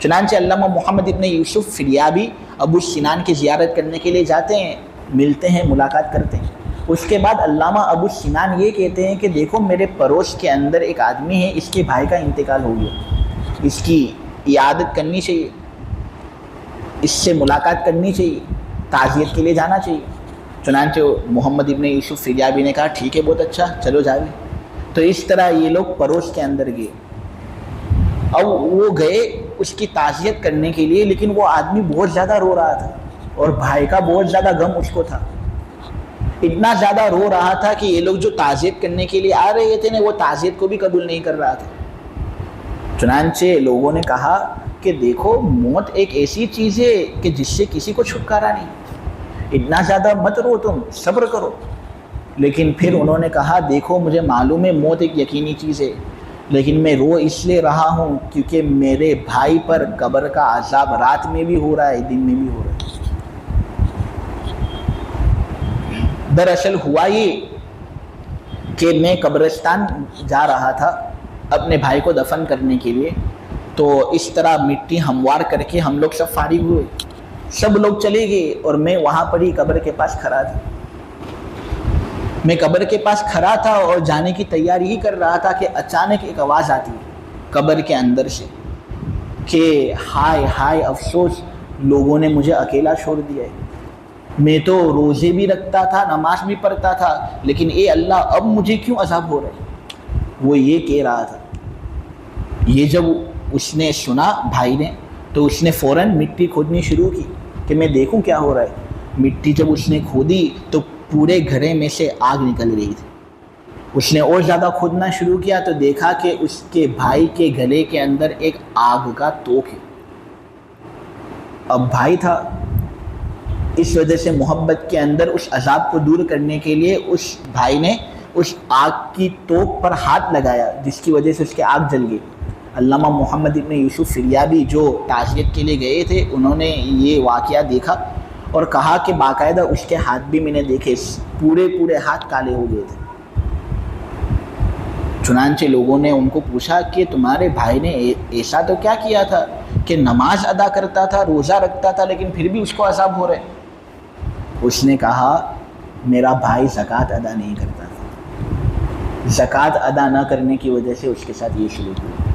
چنانچہ علامہ محمد ابن یوسف فریابی ابو سنان کی زیارت کرنے کے لیے جاتے ہیں ملتے ہیں، ملاقات کرتے ہیں۔ اس کے بعد علامہ ابو سنان یہ کہتے ہیں کہ دیکھو میرے پڑوس کے اندر ایک آدمی ہے، اس کے بھائی کا انتقال ہو گیا، اس کی عیادت کرنی چاہیے، اس سے ملاقات کرنی چاہیے، تعزیت کے لیے جانا چاہیے۔ چنانچہ محمد ابن یوسف فریابی نے کہا ٹھیک ہے، بہت اچھا، چلو جاوے۔ تو اس طرح یہ لوگ پڑوس کے اندر گئے۔ اب وہ گئے اس کی تعزیت کرنے کے لیے، لیکن وہ آدمی بہت زیادہ رو رہا تھا اور بھائی کا بہت زیادہ غم اس کو تھا۔ اتنا زیادہ رو رہا تھا کہ یہ لوگ جو تعزیت کرنے کے لیے آ رہے تھے نا، وہ تعزیت کو بھی قبول نہیں کر رہا تھا۔ چنانچہ لوگوں نے کہا کہ دیکھو موت ایک ایسی چیز ہے کہ جس سے کسی کو چھٹکارا نہیں، اتنا زیادہ مت رو، تم صبر کرو۔ لیکن پھر انہوں نے کہا دیکھو مجھے معلوم ہے موت ایک یقینی چیز ہے، لیکن میں رو اس لیے رہا ہوں کیونکہ میرے بھائی پر قبر کا عذاب رات میں بھی ہو رہا ہے، دن میں بھی ہو رہا ہے۔ دراصل ہوا یہ کہ میں قبرستان جا رہا تھا اپنے بھائی کو دفن کرنے کے لیے، تو اس طرح مٹی ہموار کر کے ہم لوگ سب فارغ ہوئے، سب لوگ چلے گئے اور میں وہاں پر ہی قبر کے پاس کھڑا تھا۔ میں قبر کے پاس کھڑا تھا اور جانے کی تیاری ہی کر رہا تھا کہ اچانک ایک آواز آتی قبر کے اندر سے کہ ہائے ہائے افسوس، لوگوں نے مجھے اکیلا چھوڑ دیا ہے، میں تو روزے بھی رکھتا تھا، نماز بھی پڑھتا تھا، لیکن اے اللہ اب مجھے کیوں عذاب ہو رہا ہے؟ وہ یہ کہہ رہا تھا۔ یہ جب اس نے سنا بھائی نے، تو اس نے فوراً مٹی کھودنی شروع کی کہ میں دیکھوں کیا ہو رہا ہے۔ مٹی جب اس نے کھودی تو پورے گھڑے میں سے آگ نکل رہی تھی۔ اس نے اور زیادہ کھودنا شروع کیا تو دیکھا کہ اس کے بھائی کے گلے کے اندر ایک آگ کا توق ہے۔ اب بھائی تھا، اس وجہ سے محبت کے اندر اس عذاب کو دور کرنے کے لیے اس بھائی نے اس آگ کی توق پر ہاتھ لگایا، جس کی وجہ سے اس کے آگ جل گئی۔ علامہ محمد ابن یوسف فریابی جو تعزیت کے لیے گئے تھے، انہوں نے یہ واقعہ دیکھا اور کہا کہ باقاعدہ اس کے ہاتھ بھی میں نے دیکھے، پورے ہاتھ کالے ہو گئے تھے۔ چنانچہ لوگوں نے ان کو پوچھا کہ تمہارے بھائی نے ایسا تو کیا کیا تھا کہ نماز ادا کرتا تھا، روزہ رکھتا تھا، لیکن پھر بھی اس کو عذاب ہو رہے؟ اس نے کہا میرا بھائی زکوٰۃ ادا نہیں کرتا تھا، زکوٰۃ ادا نہ کرنے کی وجہ سے اس کے ساتھ یہ سلوک ہوا۔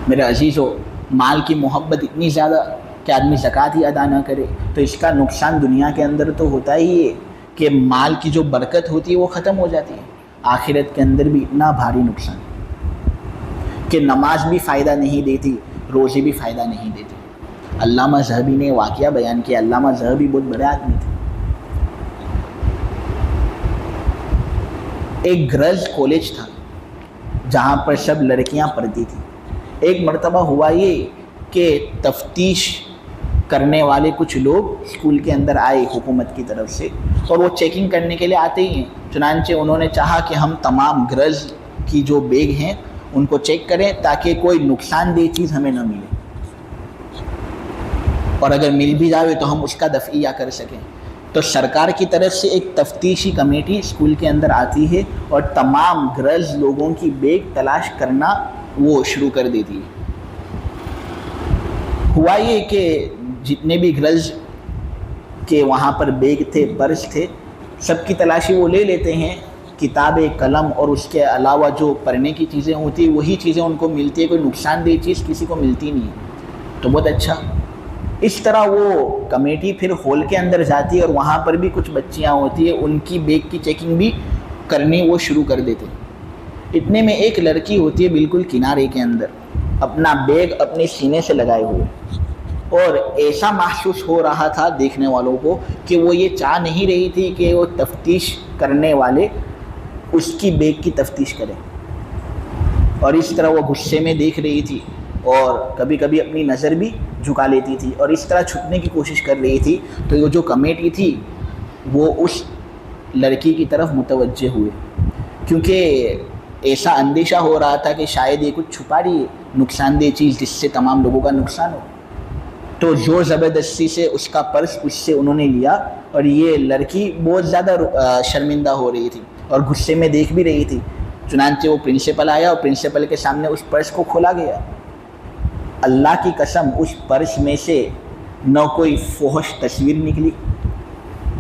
میرے عزیزو، مال کی محبت اتنی زیادہ کہ آدمی زکوٰۃ ہی ادا نہ کرے تو اس کا نقصان دنیا کے اندر تو ہوتا ہی ہے کہ مال کی جو برکت ہوتی ہے وہ ختم ہو جاتی ہے، آخرت کے اندر بھی اتنا بھاری نقصان کہ نماز بھی فائدہ نہیں دیتی، روزے بھی فائدہ نہیں دیتی۔ علامہ ذہبی نے واقعہ بیان کیا۔ علامہ ذہبی بہت بڑے آدمی تھے۔ ایک گرلز کالج تھا جہاں پر سب لڑکیاں پڑھتی تھیں۔ ایک مرتبہ ہوا یہ کہ تفتیش کرنے والے کچھ لوگ اسکول کے اندر آئے حکومت کی طرف سے، اور وہ چیکنگ کرنے کے لیے آتے ہی ہیں۔ چنانچہ انہوں نے چاہا کہ ہم تمام گرلز کی جو بیگ ہیں ان کو چیک کریں تاکہ کوئی نقصان دہ چیز ہمیں نہ ملے، اور اگر مل بھی جائے تو ہم اس کا دفعیہ کر سکیں۔ تو سرکار کی طرف سے ایک تفتیشی کمیٹی اسکول کے اندر آتی ہے اور تمام گرلز لوگوں کی بیگ تلاش کرنا وہ شروع کر دیتی ہے۔ ہوا یہ کہ جتنے بھی گرلز کے وہاں پر بیگ تھے، پرس تھے، سب کی تلاشی وہ لے لیتے ہیں، کتاب، قلم اور اس کے علاوہ جو پڑھنے کی چیزیں ہوتی ہیں وہی چیزیں ان کو ملتی ہے، کوئی نقصان دہ چیز کسی کو ملتی نہیں ہے۔ تو بہت اچھا، اس طرح وہ کمیٹی پھر ہال کے اندر جاتی ہے اور وہاں پر بھی کچھ بچیاں ہوتی ہیں، ان کی بیگ کی چیکنگ بھی کرنی وہ شروع کر دیتے۔ اتنے میں ایک لڑکی ہوتی ہے بالکل کنارے کے اندر، اپنا بیگ اپنے سینے سے لگائے ہوئے، اور ایسا محسوس ہو رہا تھا دیکھنے والوں کو کہ وہ یہ چاہ نہیں رہی تھی کہ وہ تفتیش کرنے والے اس کی بیگ کی تفتیش کریں، اور اس طرح وہ غصے میں دیکھ رہی تھی اور کبھی کبھی اپنی نظر بھی جھکا لیتی تھی اور اس طرح چھپنے کی کوشش کر رہی تھی۔ تو یہ جو کمیٹی تھی وہ اس لڑکی کی طرف متوجہ ہوئے، کیونکہ ایسا اندیشہ ہو رہا تھا کہ شاید یہ کچھ چھپا رہی ہے، نقصان دہ چیز جس سے تمام لوگوں کا نقصان ہو۔ تو زور زبردستی سے اس کا پرس اس سے انہوں نے لیا، اور یہ لڑکی بہت زیادہ شرمندہ ہو رہی تھی اور غصے میں دیکھ بھی رہی تھی۔ چنانچہ وہ پرنسپل آیا اور پرنسپل کے سامنے اس پرس کو کھولا گیا۔ اللہ کی قسم اس پرس میں سے نہ کوئی فحش تصویر نکلی،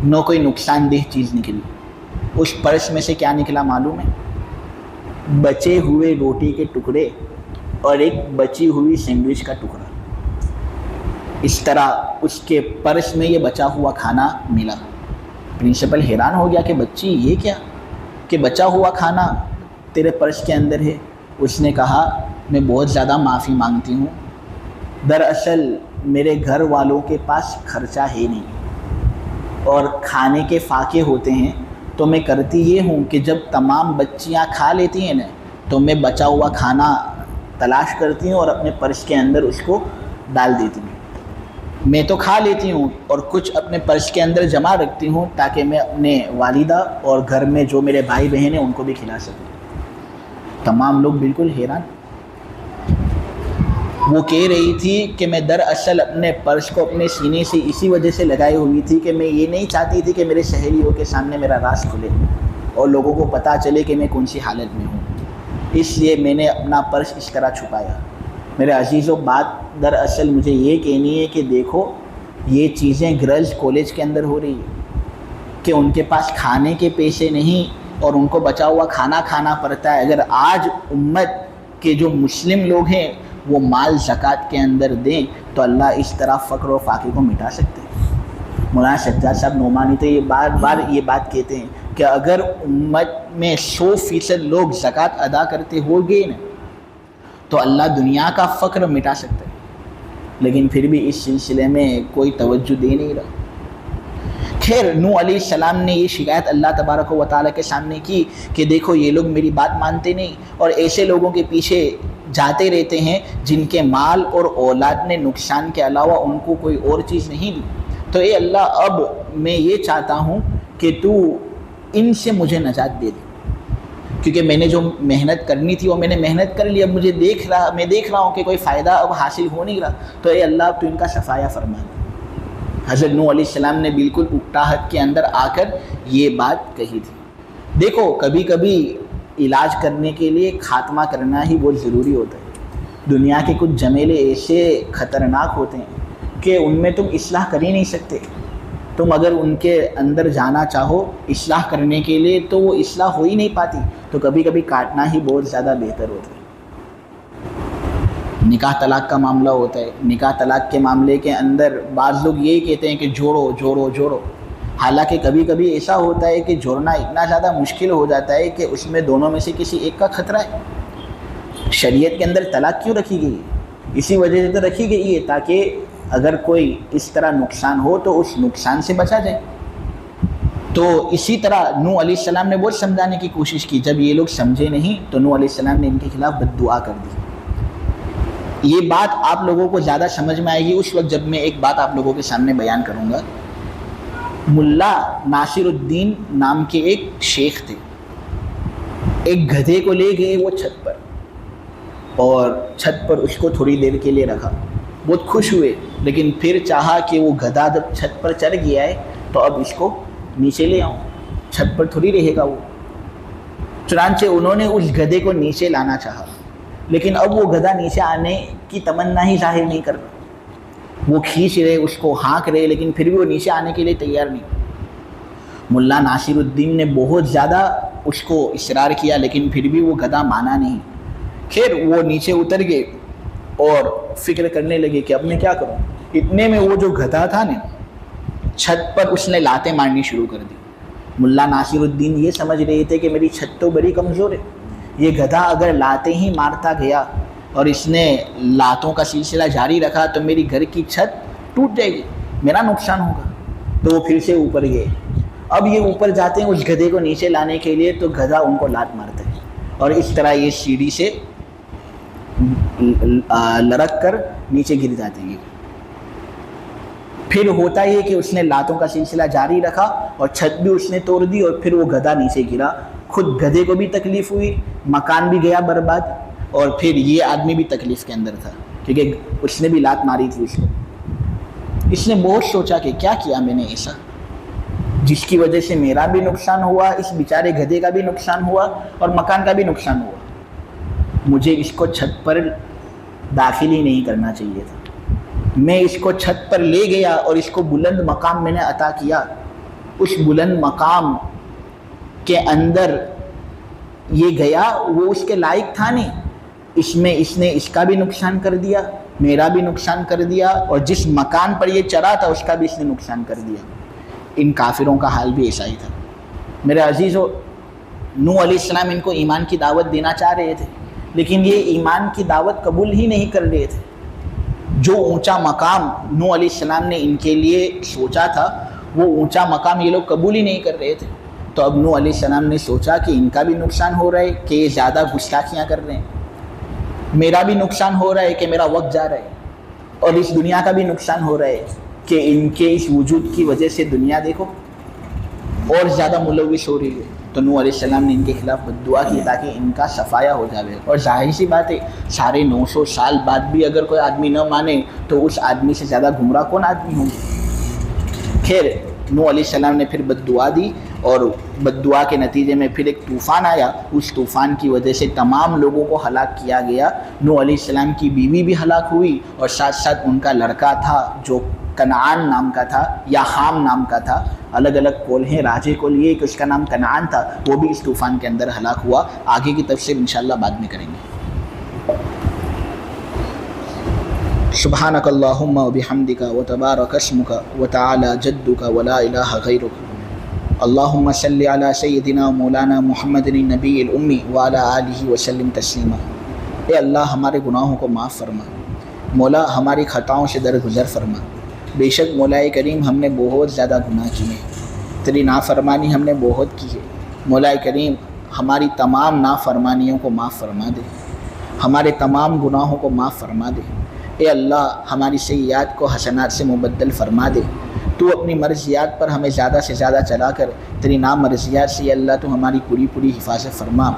نہ کوئی نقصان دہ چیز نکلی۔ اس پرس میں سے کیا نکلا معلوم ہے؟ بچے ہوئے روٹی کے ٹکڑے اور ایک بچی ہوئی سینڈوچ کا ٹکڑا۔ اس طرح اس کے پرس میں یہ بچا ہوا کھانا ملا۔ پرنسپل حیران ہو گیا کہ بچی یہ کیا کہ بچا ہوا کھانا تیرے پرس کے اندر ہے؟ اس نے کہا میں بہت زیادہ معافی مانگتی ہوں، دراصل میرے گھر والوں کے پاس خرچہ ہے نہیں اور کھانے کے فاقے ہوتے ہیں، تو میں کرتی یہ ہوں کہ جب تمام بچیاں کھا لیتی ہیں نا تو میں بچا ہوا کھانا تلاش کرتی ہوں اور اپنے پرس کے اندر اس کو ڈال دیتی ہوں۔ میں تو کھا لیتی ہوں اور کچھ اپنے پرس کے اندر جمع رکھتی ہوں تاکہ میں اپنے والدہ اور گھر میں جو میرے بھائی بہن ہیں ان کو بھی کھلا سکوں۔ تمام لوگ بالکل حیران۔ وہ کہہ رہی تھی کہ میں دراصل اپنے پرس کو اپنے سینے سے اسی وجہ سے لگائی ہوئی تھی کہ میں یہ نہیں چاہتی تھی کہ میرے سہیلیوں کے سامنے میرا راز کھلے اور لوگوں کو پتہ چلے کہ میں کون سی حالت میں ہوں، اس لیے میں نے اپنا پرس اس طرح چھپایا۔ میرے عزیزوں، بات دراصل مجھے یہ کہنی ہے کہ دیکھو یہ چیزیں گرلز کالج کے اندر ہو رہی ہے کہ ان کے پاس کھانے کے پیسے نہیں اور ان کو بچا ہوا کھانا کھانا پڑتا ہے۔ اگر آج امت کے جو مسلم لوگ ہیں وہ مال زکوٰۃ کے اندر دیں تو اللہ اس طرح فقر و فاقے کو مٹا سکتے ہیں۔ مولانا سجاد صاحب نعمانی تو یہ بار بار یہ بات کہتے ہیں کہ اگر امت میں 100% لوگ زکوٰۃ ادا کرتے ہو گئے نا تو اللہ دنیا کا فقر مٹا سکتا ہے، لیکن پھر بھی اس سلسلے میں کوئی توجہ دے نہیں رہا۔ خیر، نوح علیہ السلام نے یہ شکایت اللہ تبارک و تعالیٰ کے سامنے کی کہ دیکھو یہ لوگ میری بات مانتے نہیں اور ایسے لوگوں کے پیچھے جاتے رہتے ہیں جن کے مال اور اولاد نے نقصان کے علاوہ ان کو کوئی اور چیز نہیں دی۔ تو اے اللہ، اب میں یہ چاہتا ہوں کہ تو ان سے مجھے نجات دے دے، کیونکہ میں نے جو محنت کرنی تھی وہ میں نے محنت کر لی، اب میں دیکھ رہا ہوں کہ کوئی فائدہ اب حاصل ہو نہیں رہا، تو اے اللہ اب تو ان کا صفایا فرما دے۔ حضرت نوح علیہ السلام نے بالکل اکتاہٹ کے اندر آ کر یہ بات کہی تھی۔ دیکھو کبھی کبھی علاج کرنے کے لیے خاتمہ کرنا ہی بہت ضروری ہوتا ہے۔ دنیا کے کچھ جمیلے ایسے خطرناک ہوتے ہیں کہ ان میں تم اصلاح کر ہی نہیں سکتے۔ تم اگر ان کے اندر جانا چاہو اصلاح کرنے کے لیے تو وہ اصلاح ہو ہی نہیں پاتی، تو کبھی کبھی کاٹنا ہی بہت زیادہ بہتر ہوتا ہے۔ نکاح طلاق کا معاملہ ہوتا ہے، نکاح طلاق کے معاملے کے اندر بعض لوگ یہی کہتے ہیں کہ جوڑو جوڑو جوڑو، حالانکہ کبھی کبھی ایسا ہوتا ہے کہ جوڑنا اتنا زیادہ مشکل ہو جاتا ہے کہ اس میں دونوں میں سے کسی ایک کا خطرہ ہے۔ شریعت کے اندر طلاق کیوں رکھی گئی ہے؟ اسی وجہ سے تو رکھی گئی ہے تاکہ اگر کوئی اس طرح نقصان ہو تو اس نقصان سے بچا جائے۔ تو اسی طرح نوح علیہ السلام نے بہت سمجھانے کی کوشش کی، جب یہ لوگ سمجھے نہیں تو نوح علیہ السلام نے ان کے خلاف بد دعا کر دی۔ یہ بات آپ لوگوں کو زیادہ سمجھ میں آئے گی اس وقت جب میں ایک بات آپ لوگوں کے سامنے بیان کروں گا۔ ملا ناصر الدین نام کے ایک شیخ تھے، ایک گدھے کو لے گئے وہ چھت پر، اور چھت پر اس کو تھوڑی دیر کے لیے رکھا، بہت خوش ہوئے، لیکن پھر چاہا کہ وہ گدھا جب چھت پر چڑھ گیا ہے تو اب اس کو نیچے لے آؤں، چھت پر تھوڑی رہے گا وہ۔ چنانچہ انہوں نے اس گدھے کو نیچے لانا چاہا، لیکن اب وہ گدھا نیچے آنے کی تمنا ہی ظاہر نہیں کر رہا۔ وہ کھینچ رہے، اس کو ہانک رہے، لیکن پھر بھی وہ نیچے آنے کے لیے تیار نہیں۔ ملا ناصر الدین نے بہت زیادہ اس کو اصرار کیا، لیکن پھر بھی وہ گدھا مانا نہیں۔ خیر وہ نیچے اتر گئے اور فکر کرنے لگے کہ اب میں کیا کروں۔ اتنے میں وہ جو گدھا تھا نا، چھت پر اس نے لاتیں مارنی شروع کر دی۔ ملا ناصر الدین یہ سمجھ رہے تھے کہ میری چھت تو بڑی کمزور ہے، یہ گدھا اگر لاتیں ہی مارتا گیا اور اس نے لاتوں کا سلسلہ جاری رکھا تو میری گھر کی چھت ٹوٹ جائے گی، میرا نقصان ہوگا۔ تو وہ پھر سے اوپر گئے۔ اب یہ اوپر جاتے ہیں اس گدھے کو نیچے لانے کے لیے تو گدھا ان کو لات مارتا ہے، اور اس طرح یہ سیڑھی سے لڑک کر نیچے گر جاتے ہیں۔ پھر ہوتا یہ کہ اس نے لاتوں کا سلسلہ جاری رکھا اور چھت بھی اس نے توڑ دی، اور پھر وہ گدھا نیچے گرا۔ خود گدھے کو بھی تکلیف ہوئی، مکان بھی گیا برباد، اور پھر یہ آدمی بھی تکلیف کے اندر تھا کیونکہ اس نے بھی لات ماری تھی اس کو۔ اس نے بہت سوچا کہ کیا کیا میں نے ایسا جس کی وجہ سے میرا بھی نقصان ہوا، اس بیچارے گدھے کا بھی نقصان ہوا اور مکان کا بھی نقصان ہوا۔ مجھے اس کو چھت پر داخل ہی نہیں کرنا چاہیے تھا۔ میں اس کو چھت پر لے گیا اور اس کو بلند مقام میں نے عطا کیا، اس بلند مقام کے اندر یہ گیا وہ اس کے لائق تھا نہیں، اس میں اس نے اس کا بھی نقصان کر دیا، میرا بھی نقصان کر دیا، اور جس مکان پر یہ چرا تھا اس کا بھی اس نے نقصان کر دیا۔ ان کافروں کا حال بھی ایسا ہی تھا۔ میرے عزیزو، نوح علیہ السلام ان کو ایمان کی دعوت دینا چاہ رہے تھے، لیکن یہ ایمان کی دعوت قبول ہی نہیں کر رہے تھے۔ جو اونچا مقام نوح علیہ السلام نے ان کے لیے سوچا تھا وہ اونچا مقام یہ لوگ قبول ہی نہیں کر رہے تھے۔ تو اب نوح علیہ السلام نے سوچا کہ ان کا بھی نقصان ہو رہا ہے کہ یہ زیادہ گستاخیاں کر رہے ہیں، میرا بھی نقصان ہو رہا ہے کہ میرا وقت جا رہا ہے، اور اس دنیا کا بھی نقصان ہو رہا ہے کہ ان کے اس وجود کی وجہ سے دنیا دیکھو اور زیادہ ملوث ہو رہی ہے۔ تو نوح علیہ السلام نے ان کے خلاف بد دعا کی تاکہ ان کا صفایا ہو جائے، اور ظاہر سی بات ہے 950 سال بعد بھی اگر کوئی آدمی نہ مانے تو اس آدمی سے زیادہ گمراہ کون آدمی ہوں گے۔ خیر، نوح علیہ السلام نے پھر بد دعا دی، اور بد دعا کے نتیجے میں پھر ایک طوفان آیا۔ اس طوفان کی وجہ سے تمام لوگوں کو ہلاک کیا گیا۔ نوح علیہ السلام کی بیوی بھی ہلاک ہوئی، اور ساتھ ساتھ ان کا لڑکا تھا جو کنعان نام کا تھا یا حام نام کا تھا، الگ الگ قول ہیں، راجح قول یہ کہ اس کا نام کنعان تھا، وہ بھی اس طوفان کے اندر ہلاک ہوا۔ آگے کی تفسیر انشاءاللہ بعد میں کریں گے۔ سبحانک اللہم وبحمدک وتبارک اسمک وتعالی جدک ولا الہ غیرک، اللہم صلی علی سیدنا مولانا محمد النبی الامی وعلی آلہ وسلم تسلیما۔ اے اللہ ہمارے گناہوں کو معاف فرما، مولا ہماری خطاؤں سے درگزر فرما۔ بے شک مولا کریم ہم نے بہت زیادہ گناہ کیے، تیری نافرمانی ہم نے بہت کی ہے۔ مولا کریم ہماری تمام نافرمانیوں کو معاف فرما دے، ہمارے تمام گناہوں کو معاف فرما دے۔ اے اللہ ہماری سیئات کو حسنات سے مبدل فرما دے۔ تو اپنی مرضیات پر ہمیں زیادہ سے زیادہ چلا کر تیری نامرضیات سے اے اللہ تو ہماری پوری حفاظت فرما۔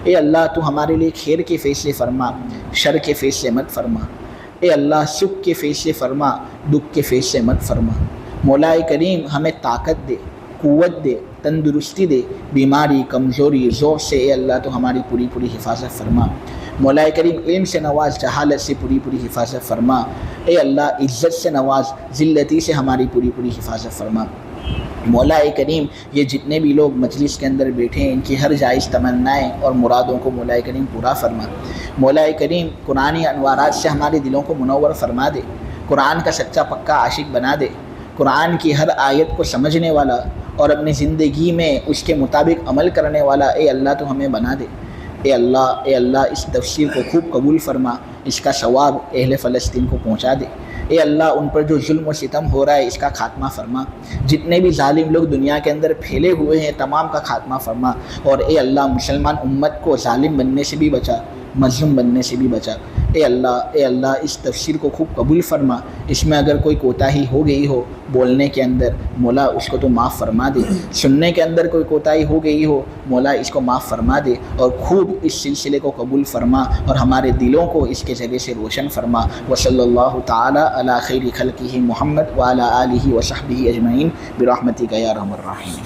اے اللہ تو ہمارے لیے خیر کے فیصلے فرما، شر کے فیصلے مت فرما۔ اے اللہ سکھ کے فیصلے فرما، دکھ کے فیصلے مت فرما۔ مولا کریم ہمیں طاقت دے، قوت دے، تندرستی دے، بیماری، کمزوری، ذوق سے اے اللہ تو ہماری پوری حفاظت فرما۔ مولا کریم علم سے نواز، جہالت سے پوری حفاظت فرما۔ اے اللہ عزت سے نواز، ذلتی سے ہماری پوری حفاظت فرما۔ مولا کریم یہ جتنے بھی لوگ مجلس کے اندر بیٹھے ہیں ان کی ہر جائز تمنائیں اور مرادوں کو مولا کریم پورا فرما۔ مولا کریم قرآنی انوارات سے ہمارے دلوں کو منور فرما دے، قرآن کا سچا پکا عاشق بنا دے، قرآن کی ہر آیت کو سمجھنے والا اور اپنی زندگی میں اس کے مطابق عمل کرنے والا اے اللہ تو ہمیں بنا دے۔ اے اللہ اس تفسیر کو خوب قبول فرما، اس کا ثواب اہل فلسطین کو پہنچا دے۔ اے اللہ ان پر جو ظلم و ستم ہو رہا ہے اس کا خاتمہ فرما، جتنے بھی ظالم لوگ دنیا کے اندر پھیلے ہوئے ہیں تمام کا خاتمہ فرما، اور اے اللہ مسلمان امت کو ظالم بننے سے بھی بچا، مظلوم بننے سے بھی بچا۔ اے اللہ اس تفسیر کو خوب قبول فرما، اس میں اگر کوئی کوتاہی ہو گئی ہو بولنے کے اندر مولا اس کو تو معاف فرما دے، سننے کے اندر کوئی کوتاہی ہو گئی ہو مولا اس کو معاف فرما دے، اور خوب اس سلسلے کو قبول فرما اور ہمارے دلوں کو اس کے ذریعے سے روشن فرما۔ وصلی اللہ تعالی علی خیر خلقہ محمد وعلی آلہ وصحبہ اجمعین برحمتک یا ارحم الراحمین۔